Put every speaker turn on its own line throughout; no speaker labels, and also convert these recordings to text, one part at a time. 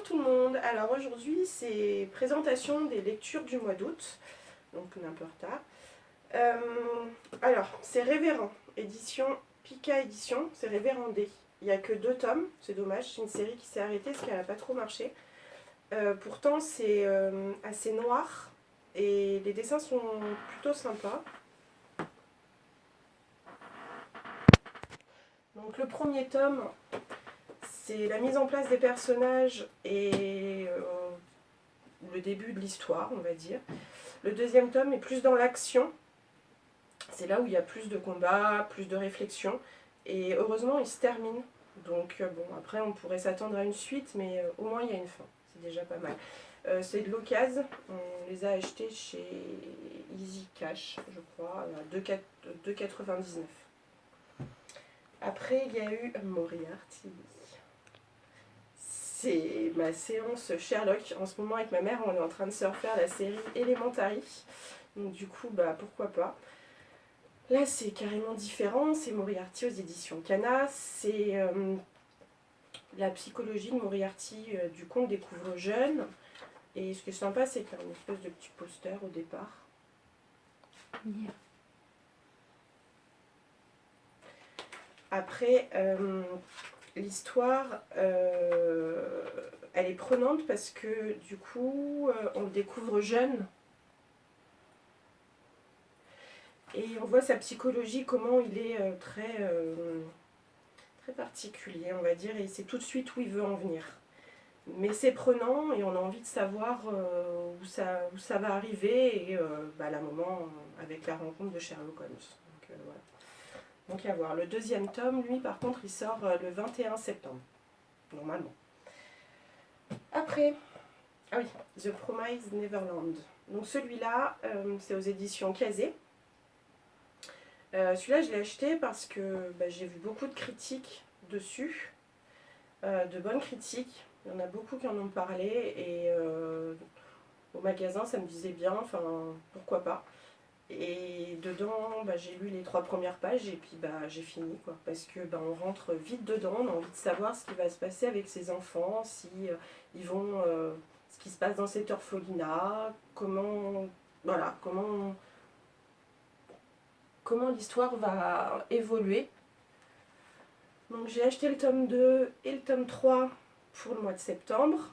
tout le monde, alors aujourd'hui c'est présentation des lectures du mois d'août, donc on est un peu en retard. Alors c'est Révérend, édition Pika Édition, c'est Révérendé. Il n'y a que 2 tomes, c'est dommage, c'est une série qui s'est arrêtée parce qu'elle n'a pas trop marché. Pourtant c'est assez noir et les dessins sont plutôt sympas. Donc le premier tome, c'est la mise en place des personnages et le début de l'histoire, on va dire. Le deuxième tome est plus dans l'action. C'est là où il y a plus de combats, plus de réflexion. Et heureusement, il se termine. Donc bon, après on pourrait s'attendre à une suite, mais au moins il y a une fin. C'est déjà pas mal. C'est de l'occasion. On les a achetés chez Easy Cash, je crois, à 2,99. Après, il y a eu Moriarty. C'est ma séance Sherlock. En ce moment, avec ma mère, on est en train de se refaire la série Elementary. Donc du coup, pourquoi pas. Là, c'est carrément différent. C'est Moriarty aux éditions Kana. C'est la psychologie de Moriarty du conte découvre jeune. Et ce qui est sympa, c'est qu'il y a une espèce de petit poster au départ.
Yeah.
Après, l'histoire, elle est prenante parce que du coup, on le découvre jeune. Et on voit sa psychologie, comment il est très particulier, on va dire, et c'est tout de suite où il veut en venir. Mais c'est prenant et on a envie de savoir où ça va arriver et la moment avec la rencontre de Sherlock Holmes. Donc, voilà. Donc à voir. Le deuxième tome, lui, par contre, il sort le 21 septembre, normalement. Après, ah oui, The Promised Neverland. Donc celui-là, c'est aux éditions Kazé. Celui-là, je l'ai acheté parce que j'ai vu beaucoup de critiques dessus, de bonnes critiques. Il y en a beaucoup qui en ont parlé et au magasin, ça me disait bien, enfin, pourquoi pas. Et dedans, j'ai lu les 3 premières pages et puis j'ai fini, quoi. Parce que on rentre vite dedans, on a envie de savoir ce qui va se passer avec ses enfants, si ils vont, ce qui se passe dans cet orphelinat, comment l'histoire va évoluer. Donc j'ai acheté le tome 2 et le tome 3 pour le mois de septembre.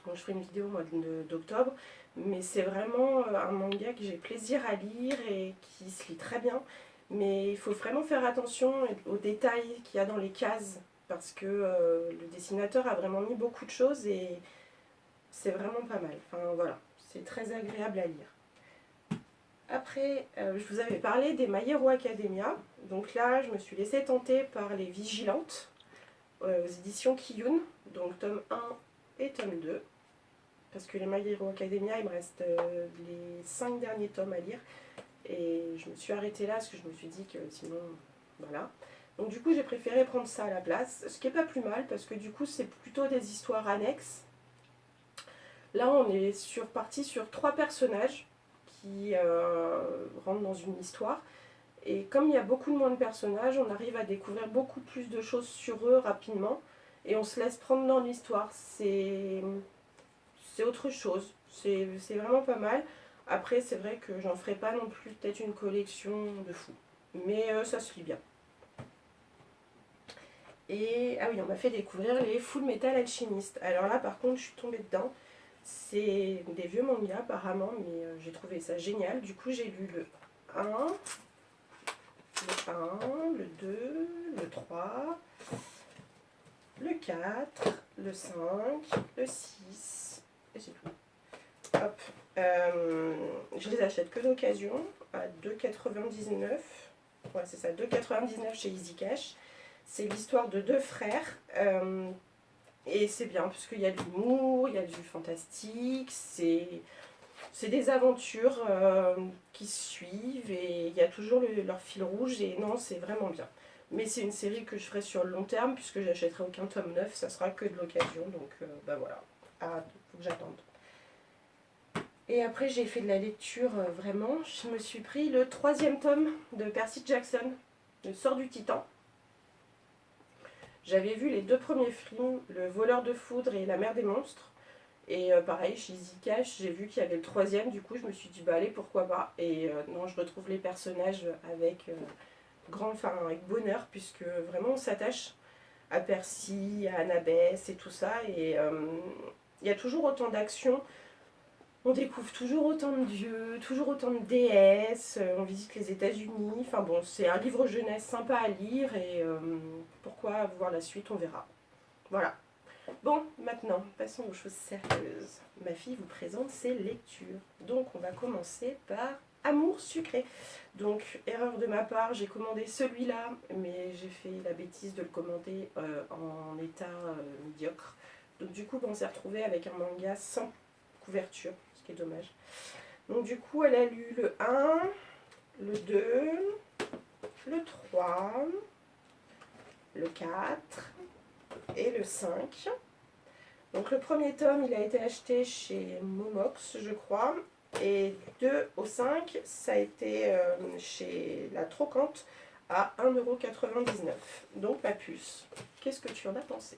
Donc je ferai une vidéo au mois d'octobre. Mais c'est vraiment un manga que j'ai plaisir à lire et qui se lit très bien. Mais il faut vraiment faire attention aux détails qu'il y a dans les cases. Parce que le dessinateur a vraiment mis beaucoup de choses et c'est vraiment pas mal. Enfin voilà, c'est très agréable à lire. Après, je vous avais parlé des My Hero Academia. Donc là, je me suis laissée tenter par les Vigilantes aux éditions Kiyun. Donc tome 1 et tome 2. Parce que les My Hero Academia, il me reste les 5 derniers tomes à lire. Et je me suis arrêtée là parce que je me suis dit que sinon, voilà. Donc du coup, j'ai préféré prendre ça à la place. Ce qui n'est pas plus mal parce que du coup, c'est plutôt des histoires annexes. Là, on est parti sur 3 personnages qui rentrent dans une histoire. Et comme il y a beaucoup moins de personnages, on arrive à découvrir beaucoup plus de choses sur eux rapidement. Et on se laisse prendre dans l'histoire. C'est autre chose. C'est vraiment pas mal. Après, c'est vrai que j'en ferai pas non plus peut-être une collection de fou. Mais ça se lit bien. Et ah oui, on m'a fait découvrir les Full Metal Alchemist. Alors là, par contre, je suis tombée dedans. C'est des vieux mangas apparemment, mais j'ai trouvé ça génial. Du coup, j'ai lu le 1, le 2, le 3, le 4, le 5, le 6, et c'est tout. Hop. Je les achète que d'occasion à 2,99. Ouais, c'est ça, 2,99 chez Easy Cash. C'est l'histoire de 2 frères. Et c'est bien, parce qu'il y a de l'humour, il y a du fantastique, c'est des aventures qui se suivent et il y a toujours leur fil rouge et non, c'est vraiment bien. Mais c'est une série que je ferai sur le long terme puisque j'achèterai aucun tome neuf, ça sera que de l'occasion, donc voilà, faut que j'attende. Et après j'ai fait de la lecture vraiment, je me suis pris le 3e tome de Percy Jackson, Le Sort du Titan. J'avais vu les 2 premiers films, Le voleur de foudre et La mer des monstres. Et pareil, chez Easy Cash, j'ai vu qu'il y avait le 3e, du coup je me suis dit bah allez pourquoi pas. Et non, je retrouve les personnages avec avec bonheur, puisque vraiment on s'attache à Percy, à Annabeth et tout ça. Et il y a toujours autant d'action, on découvre toujours autant de dieux, toujours autant de déesses, on visite les États-Unis. Enfin bon, c'est un livre jeunesse sympa à lire et pourquoi voir la suite, on verra. Voilà. Bon, maintenant, passons aux choses sérieuses. Ma fille vous présente ses lectures. Donc, on va commencer par Amour sucré. Donc, erreur de ma part, j'ai commandé celui-là, mais j'ai fait la bêtise de le commander en état médiocre. Donc, du coup, on s'est retrouvé avec un manga sans couverture, ce qui est dommage. Donc, du coup, elle a lu le 1, le 2, le 3, le 4 et le 5. Donc le premier tome, il a été acheté chez Momox, je crois. Et du 2 au 5, ça a été chez La Trocante à 1,99 €. Donc ma puce, qu'est-ce que tu en as pensé?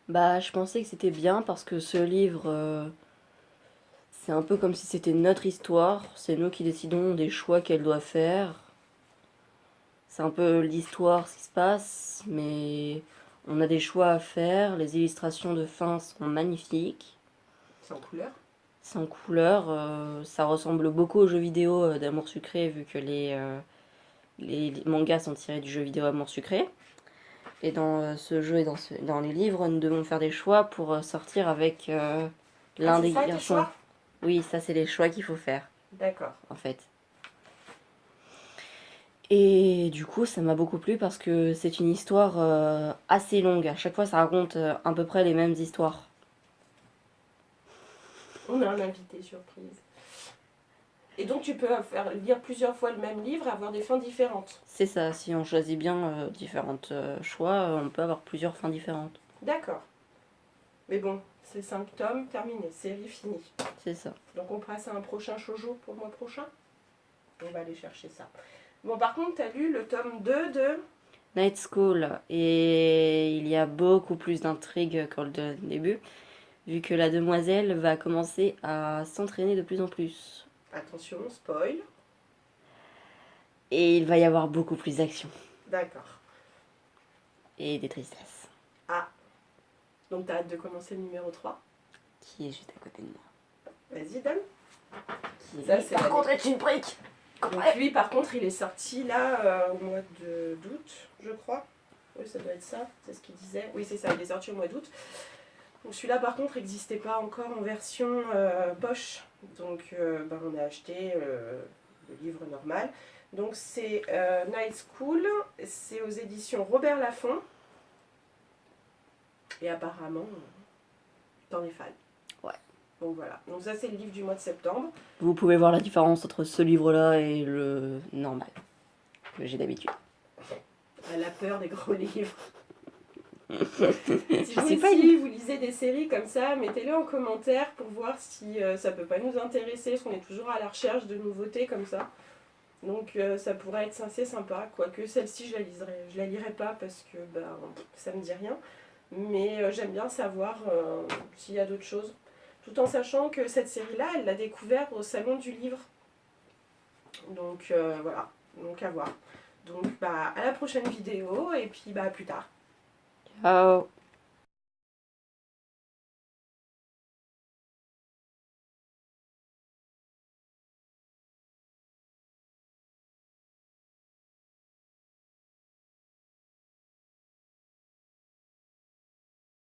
Bah, je pensais que c'était bien parce que ce livre, c'est un peu comme si c'était notre histoire. C'est nous qui décidons des choix qu'elle doit faire. C'est un peu l'histoire, ce qui se passe, mais on a des choix à faire. Les illustrations de fin sont magnifiques.
C'est en couleur?
C'est en couleur. Ça ressemble beaucoup aux jeux vidéo d'Amour Sucré, vu que les mangas sont tirés du jeu vidéo Amour Sucré. Et dans ce jeu et dans les livres, nous devons faire des choix pour sortir avec l'un des
c'est ça, tes
garçons.
choix?
Oui, ça c'est les choix qu'il faut faire,
D'accord.
en fait. Et du coup, ça m'a beaucoup plu parce que c'est une histoire assez longue. À chaque fois, ça raconte à peu près les mêmes histoires.
On a un invité surprise. Et donc tu peux lire plusieurs fois le même livre et avoir des fins différentes.
C'est ça, si on choisit bien différents choix, on peut avoir plusieurs fins différentes.
D'accord. Mais bon, c'est 5 tomes, terminé, série finie.
C'est ça.
Donc on passe à un prochain shoujo pour le mois prochain. On va aller chercher ça. Bon, par contre, t'as lu le tome 2 de...
Night School, et il y a beaucoup plus d'intrigue qu'au début, vu que la demoiselle va commencer à s'entraîner de plus en plus.
Attention, spoil.
Et il va y avoir beaucoup plus d'action
D'accord.
et des tristesses,
Ah, donc t'as hâte de commencer le numéro 3.
qui est juste à côté de moi.
Vas-y, donne.
Qui,
Ça,
lui,
c'est
par
la-
contre, est une brique.
Donc lui, par contre, il est sorti là au mois d'août, je crois. Oui, ça doit être ça, c'est ce qu'il disait. Oui, c'est ça, il est sorti au mois d'août. Donc celui-là, par contre, n'existait pas encore en version poche. Donc on a acheté le livre normal. Donc c'est Night School, c'est aux éditions Robert Laffont. Et apparemment, t'en es fan.
Ouais.
Donc voilà, donc ça c'est le livre du mois de septembre.
Vous pouvez voir la différence entre ce livre-là et le normal, que j'ai d'habitude.
Elle a peur des gros livres. Si
Je
vous
sais pas,
aussi vous lisez des séries comme ça, mettez-le en commentaire pour voir si ça peut pas nous intéresser, parce qu'on est toujours à la recherche de nouveautés comme ça. Donc ça pourrait être assez sympa, quoique celle-ci je la lirai pas parce que ça me dit rien. Mais j'aime bien savoir s'il y a d'autres choses. Tout en sachant que cette série-là, elle l'a découvert au Salon du Livre. Donc voilà, donc à voir. Donc à la prochaine vidéo et puis à plus tard.
Ciao.